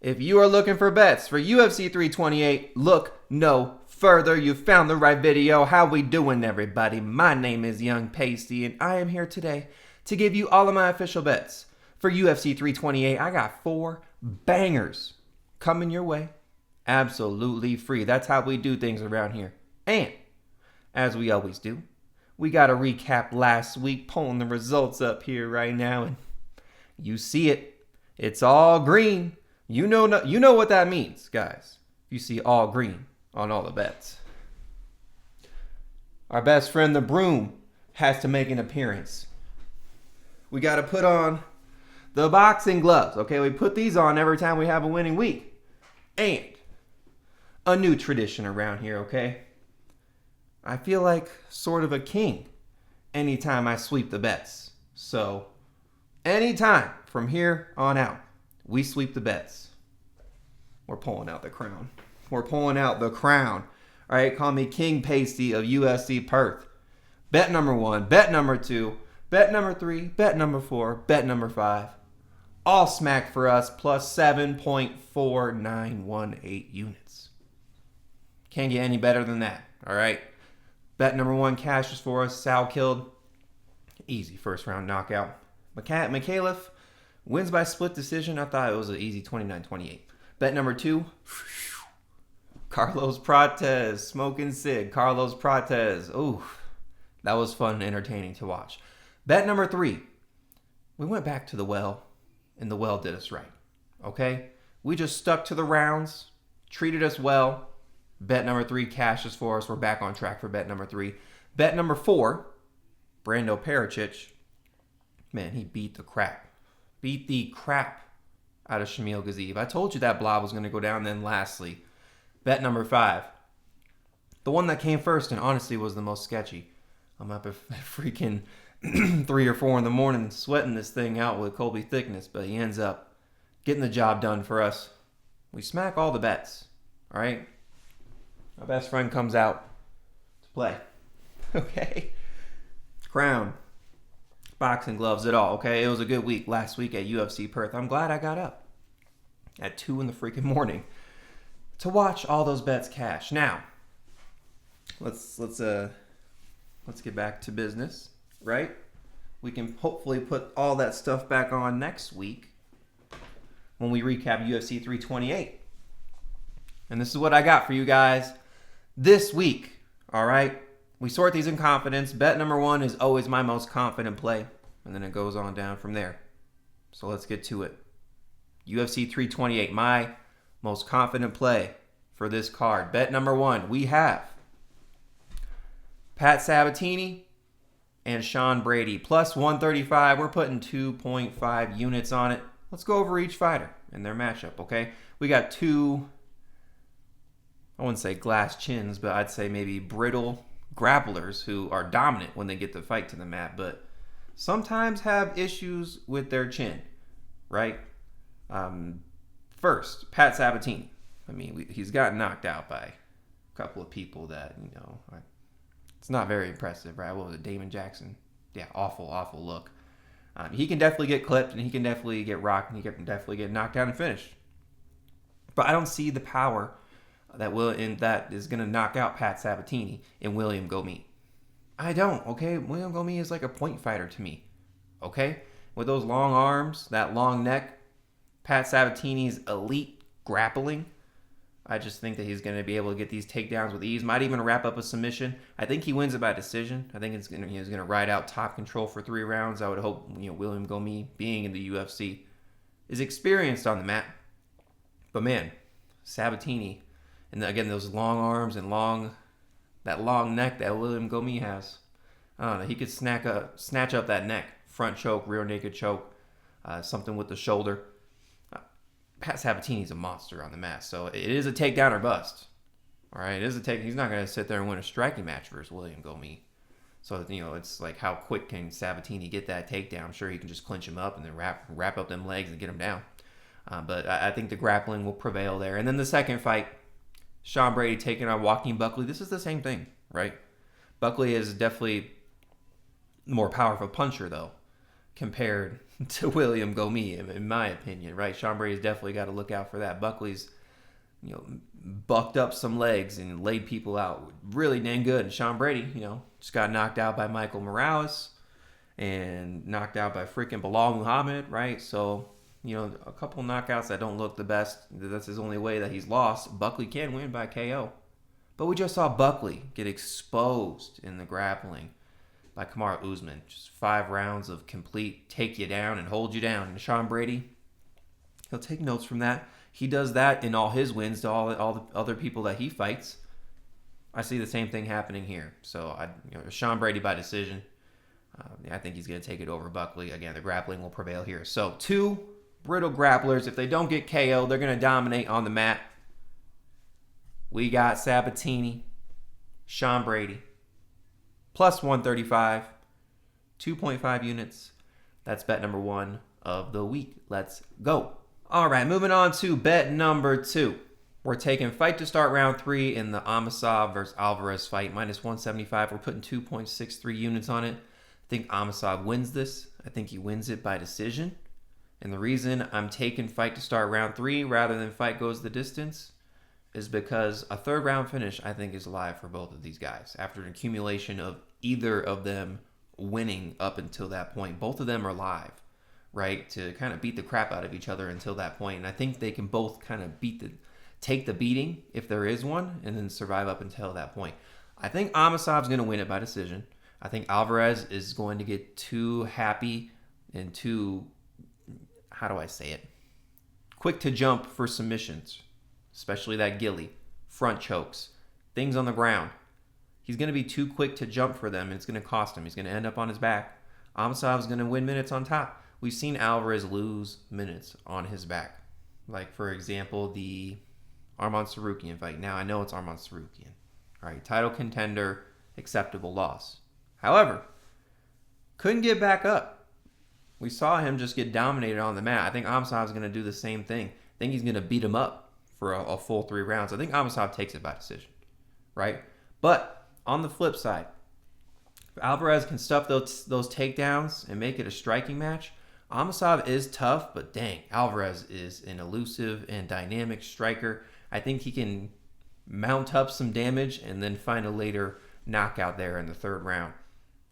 If you are looking for bets for UFC 328, look no further. You found the right video. How we doing, everybody? My name is Young Pasty, and I am here today to give you all of my official bets for UFC 328. I got 4 bangers coming your way, absolutely free. That's how we do things around here. And as we always do, we got to recap last week, pulling the results up here right now, and you see it. It's all green. You know what that means, guys. You see all green on all the bets. Our best friend, the Broom, has to make an appearance. We got to put on the boxing gloves, okay? We put these on every time we have a winning week. And a new tradition around here, okay? I feel like sort of a king anytime I sweep the bets. So, anytime from here on out, we sweep the bets. We're pulling out the crown. We're pulling out the crown. All right, call me King Pasty of UFC Perth. Bet number 1, bet number 2, bet number 3, bet number 4, bet number 5. All smack for us, plus 7.4918 units. Can't get any better than that, all right? Bet number 1 cashes for us. Sal killed. Easy first round knockout. Mikhailov wins by split decision. I thought it was an easy 29-28. Bet number 2, Carlos Prates, smoking cig. Carlos Prates. Ooh, that was fun and entertaining to watch. Bet number 3, we went back to the well, and the well did us right. Okay? We just stuck to the rounds, treated us well. Bet number 3 cashes for us. We're back on track for bet number 3. Bet number 4, Brando Pericic. Man, he beat the crap out of Shamil Gaziev. I told you that blob was going to go down. Then lastly, bet number 5. The one that came first and honestly was the most sketchy. I'm up at freaking 3 or 4 in the morning sweating this thing out with Colby Thickness, but he ends up getting the job done for us. We smack all the bets. All right? My best friend comes out to play. Okay? Crown. Boxing gloves at all, okay? It was a good week last week at UFC Perth. I'm glad I got up at 2 in the freaking morning to watch all those bets cash. Now, let's get back to business, right? We can hopefully put all that stuff back on next week when we recap UFC 328. And this is what I got for you guys this week, all right? We sort these in confidence. Bet number 1 is always my most confident play. And then it goes on down from there. So let's get to it. UFC 328, my most confident play for this card. Bet number 1, we have Pat Sabatini and Sean Brady. Plus 135. We're putting 2.5 units on it. Let's go over each fighter and their matchup, okay? We got 2, I wouldn't say glass chins, but I'd say maybe brittle grapplers who are dominant when they get the fight to the mat, but sometimes have issues with their chin, right? First, Pat Sabatini. I mean, he's gotten knocked out by a couple of people that, it's not very impressive, right? What was it, Damon Jackson? Yeah, awful look. He can definitely get clipped, and he can definitely get rocked, and he can definitely get knocked down and finished. But I don't see the power that is going to knock out Pat Sabatini in William Gomis. I don't, okay? William Gomis is like a point fighter to me, okay? With those long arms, that long neck, Pat Sabatini's elite grappling, I just think that he's going to be able to get these takedowns with ease. Might even wrap up a submission. I think he wins it by decision. I think he's going to ride out top control for 3 rounds. I would hope, William Gomis, being in the UFC, is experienced on the mat. But man, Sabatini, and again, those long arms and that long neck that William Gomis has. I don't know. He could snatch up that neck. Front choke, rear naked choke, something with the shoulder. Pat Sabatini's a monster on the mat. So it is a takedown or bust. All right, it is a take. He's not going to sit there and win a striking match versus William Gomis. So, it's like how quick can Sabatini get that takedown? I'm sure he can just clinch him up and then wrap up them legs and get him down. But I think the grappling will prevail there. And then the second fight, Sean Brady taking on Joaquin Buckley. This is the same thing, right? Buckley is definitely the more powerful puncher, though, compared to William Gomis, in my opinion, right? Sean Brady's definitely got to look out for that. Buckley's, bucked up some legs and laid people out really dang good. And Sean Brady, just got knocked out by Michael Morales and knocked out by freaking Bilal Muhammad, right? So, a couple knockouts that don't look the best. That's his only way that he's lost. Buckley can win by KO. But we just saw Buckley get exposed in the grappling by Kamaru Usman. Just 5 rounds of complete take you down and hold you down. And Sean Brady, he'll take notes from that. He does that in all his wins to all the other people that he fights. I see the same thing happening here. So, Sean Brady by decision. I think he's going to take it over Buckley. Again, the grappling will prevail here. So, 2 brittle grapplers. If they don't get KO, they're going to dominate on the mat. We got Sabatini, Sean Brady, plus 135, 2.5 units. That's bet number 1 of the week. Let's go. All right, moving on to bet number 2. We're taking fight to start round 3 in the Amosov versus Álvarez fight, minus 175. We're putting 2.63 units on it. I think Amosov wins this. I think he wins it by decision. And the reason I'm taking fight to start round 3 rather than fight goes the distance is because a 3rd round finish, I think, is live for both of these guys. After an accumulation of either of them winning up until that point, both of them are live, right? To kind of beat the crap out of each other until that point. And I think they can both kind of take the beating, if there is one, and then survive up until that point. I think Amosov's going to win it by decision. I think Álvarez is going to get too happy and too, how do I say it? Quick to jump for submissions, especially that ghillie, front chokes, things on the ground. He's going to be too quick to jump for them, and it's going to cost him. He's going to end up on his back. Amosov's going to win minutes on top. We've seen Álvarez lose minutes on his back. Like, for example, the Arman Tsarukyan fight. Now, I know it's Arman Tsarukyan. All right, title contender, acceptable loss. However, couldn't get back up. We saw him just get dominated on the mat. I think Amosov's going to do the same thing. I think he's going to beat him up for a full 3 rounds. I think Amosov takes it by decision, right? But on the flip side, if Álvarez can stuff those takedowns and make it a striking match, Amosov is tough, but dang, Álvarez is an elusive and dynamic striker. I think he can mount up some damage and then find a later knockout there in the 3rd round.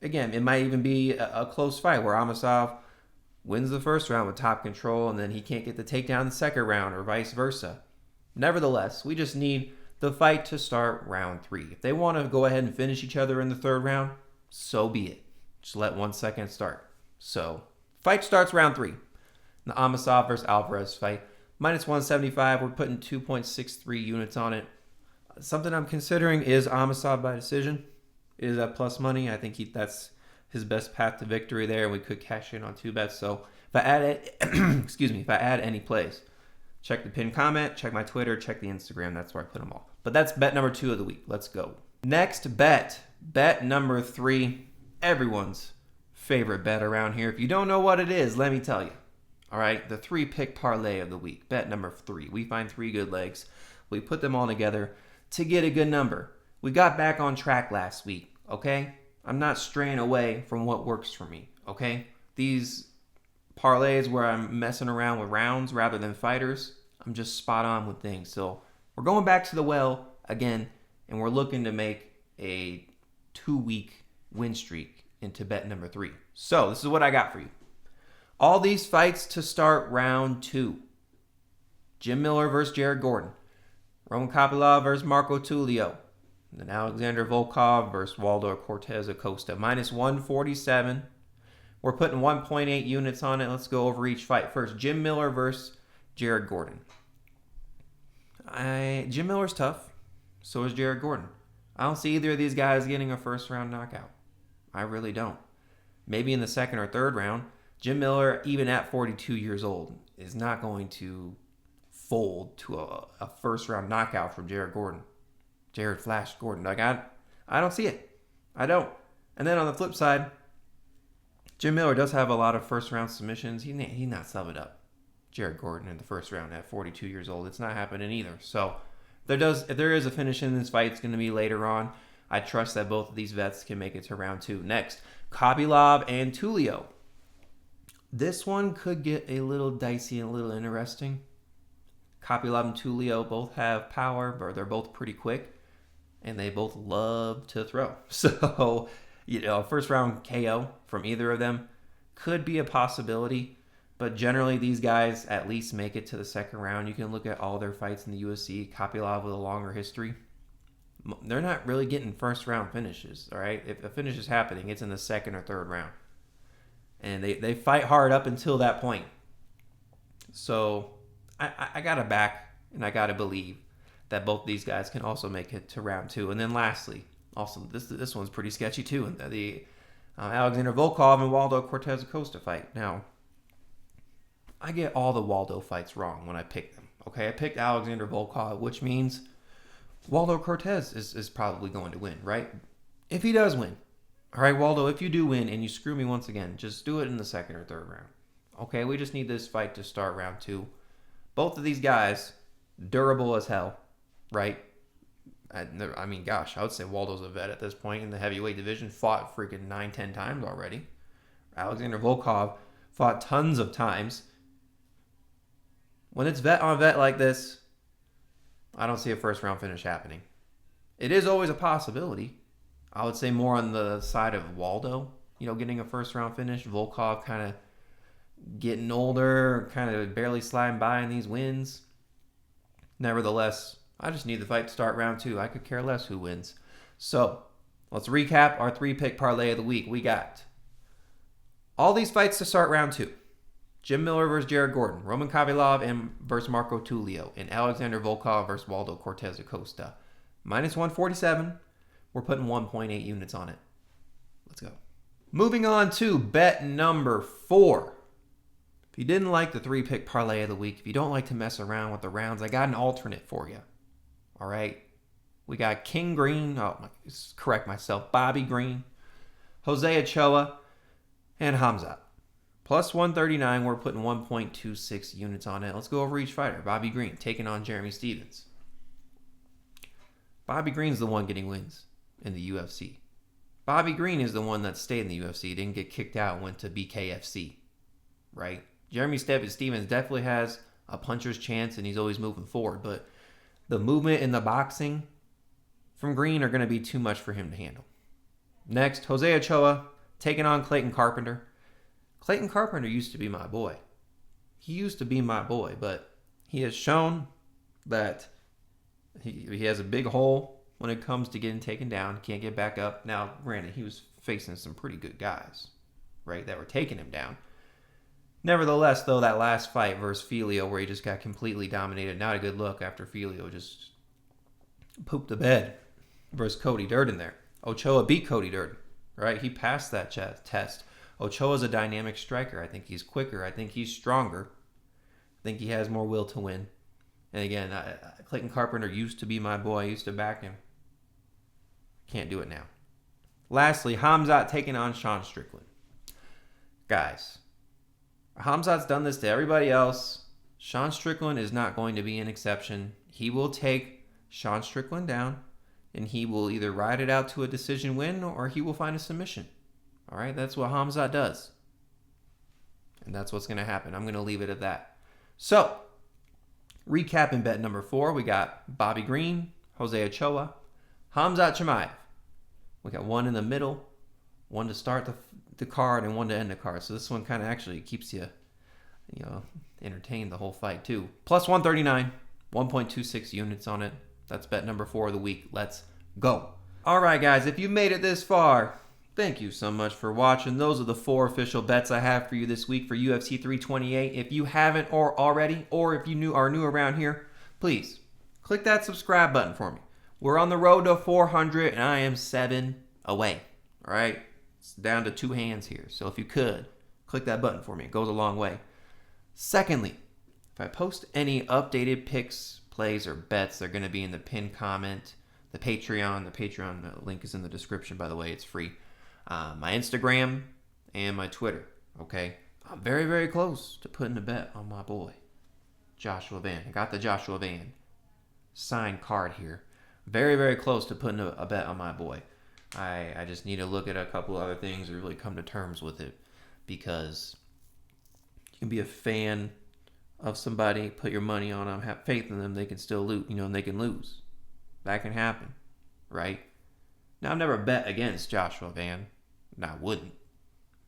Again, it might even be a close fight where Amosov wins the 1st round with top control and then he can't get the takedown in the 2nd round or vice versa. Nevertheless, we just need the fight to start round 3. If they want to go ahead and finish each other in the 3rd round, so be it. Just let 1 second start. So, fight starts round 3. The Amosov versus Álvarez fight. Minus 175. We're putting 2.63 units on it. Something I'm considering is Amosov by decision. It is at plus money. I think that's his best path to victory there. We could cash in on 2 bets. So if I add if I add any plays, check the pinned comment, check my Twitter, check the Instagram. That's where I put them all. But that's bet number 2 of the week. Let's go. Next bet. Bet number 3. Everyone's favorite bet around here. If you don't know what it is, let me tell you. All right, the 3-pick parlay of the week. Bet number 3. We find 3 good legs. We put them all together to get a good number. We got back on track last week, okay? I'm not straying away from what works for me, okay? These parlays where I'm messing around with rounds rather than fighters, I'm just spot on with things. So we're going back to the well again, and we're looking to make a 2-week win streak into bet number 3. So this is what I got for you. All these fights to start round 2. Jim Miller versus Jared Gordon. Roman Kopylov versus Marco Tulio. And then Alexander Volkov versus Waldo Cortes-Acosta. Minus 147. We're putting 1.8 units on it. Let's go over each fight. First, Jim Miller versus Jared Gordon. Jim Miller's tough. So is Jared Gordon. I don't see either of these guys getting a 1st-round knockout. I really don't. Maybe in the 2nd or 3rd round. Jim Miller, even at 42 years old, is not going to fold to a 1st-round knockout from Jared Gordon. Jared Flash Gordon. Like, I don't see it. I don't. And then on the flip side, Jim Miller does have a lot of 1st-round submissions. He's not subbing up Jared Gordon in the 1st round at 42 years old. It's not happening either. So if there is a finish in this fight, it's going to be later on. I trust that both of these vets can make it to round 2. Next, Kopylov and Tulio. This one could get a little dicey and a little interesting. Kopylov and Tulio both have power, but they're both pretty quick, and they both love to throw. So, first round KO from either of them could be a possibility, but generally these guys at least make it to the second round. You can look at all their fights in the UFC. Kopylov with a longer history. They're not really getting first round finishes, all right? If a finish is happening, it's in the second or third round. And they fight hard up until that point. So I got to back and I got to believe that both these guys can also make it to round 2. And then lastly, also this one's pretty sketchy too. The Alexander Volkov and Waldo Cortes-Acosta fight. Now, I get all the Waldo fights wrong when I pick them. Okay, I picked Alexander Volkov, which means Waldo Cortes is probably going to win, right? If he does win. All right, Waldo, if you do win and you screw me once again, just do it in the second or third round. Okay, we just need this fight to start round 2. Both of these guys, durable as hell, right? I mean, gosh, I would say Waldo's a vet at this point in the heavyweight division. Fought freaking 9-10 times already. Alexander Volkov fought tons of times. When it's vet on vet like this, I don't see a first round finish happening. It is always a possibility. I would say more on the side of Waldo, getting a first round finish. Volkov kind of getting older, kind of barely sliding by in these wins. Nevertheless, I just need the fight to start round 2. I could care less who wins. So, let's recap our 3-pick parlay of the week. We got all these fights to start round 2. Jim Miller versus Jared Gordon, Roman Kopylov versus Marco Tulio, and Alexander Volkov versus Waldo Cortes-Acosta. Minus 147. We're putting 1.8 units on it. Let's go. Moving on to bet number 4. If you didn't like the 3-pick parlay of the week, if you don't like to mess around with the rounds, I got an alternate for you. All right? We got King Green. Correct myself. Bobby Green, Jose Ochoa, and Khamzat. Plus 139, we're putting 1.26 units on it. Let's go over each fighter. Bobby Green taking on Jeremy Stephens. Bobby Green's the one getting wins in the UFC. Bobby Green is the one that stayed in the UFC, didn't get kicked out, went to BKFC, right? Jeremy Stephens definitely has a puncher's chance, and he's always moving forward, but the movement in the boxing from Green are going to be too much for him to handle. Next, Jose Ochoa taking on Clayton Carpenter. Clayton Carpenter used to be my boy. But he has shown that he has a big hole when it comes to getting taken down. Can't get back up. Now, granted, he was facing some pretty good guys, right, that were taking him down. Nevertheless, though, that last fight versus Filio, where he just got completely dominated, not a good look after Filio just pooped the bed versus Cody Djorden there. Ochoa beat Cody Djorden, right? He passed that test. Ochoa's a dynamic striker. I think he's quicker. I think he's stronger. I think he has more will to win. And again, Clayton Carpenter used to be my boy. I used to back him. Can't do it now. Lastly, Khamzat taking on Sean Strickland. Guys, Khamzat's done this to everybody else. Sean Strickland is not going to be an exception. He will take Sean Strickland down, and he will either ride it out to a decision win or he will find a submission. All right, that's what Khamzat does. And that's what's going to happen. I'm going to leave it at that. So, recapping bet number 4, we got Bobby Green, Jose Ochoa, Khamzat Chimaev. We got one in the middle, one to start the card, and one to end the card. So this one kind of actually keeps you entertained the whole fight too. Plus 139, 1.26 units on it. That's bet number 4 of the week. Let's go. All right, guys, if you made it this far, thank you so much for watching. Those are the 4 official bets I have for you this week for UFC 328. If you haven't already, or if you are new around here, please click that subscribe button for me. We're on the road to 400, and I am 7 away. All right? It's down to 2 hands here. So if you could, click that button for me. It goes a long way. Secondly, if I post any updated picks, plays, or bets, they're going to be in the pinned comment. The Patreon link is in the description, by the way. It's free. My Instagram and my Twitter. Okay? I'm very, very close to putting a bet on my boy, Joshua Van. I got the Joshua Van signed card here. Very, very close to putting a bet on my boy. I just need to look at a couple other things and really come to terms with it, because can be a fan of somebody, put your money on them, have faith in them, they can still lose, and they can lose. That can happen, right? Now, I've never bet against Joshua Van. No, I wouldn't.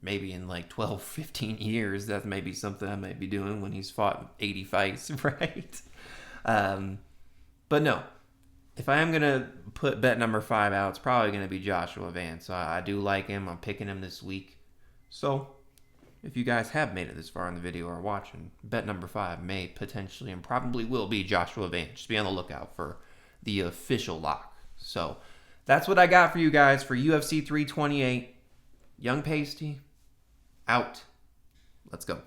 Maybe in like 12, 15 years, that may be something I might be doing when he's fought 80 fights, right? But no, if I am going to put bet number 5 out, it's probably going to be Joshua Van. So I do like him. I'm picking him this week. So if you guys have made it this far in the video or are watching, bet number 5 may potentially and probably will be Joshua Van. Just be on the lookout for the official lock. So that's what I got for you guys for UFC 328. Young Pasty, out. Let's go.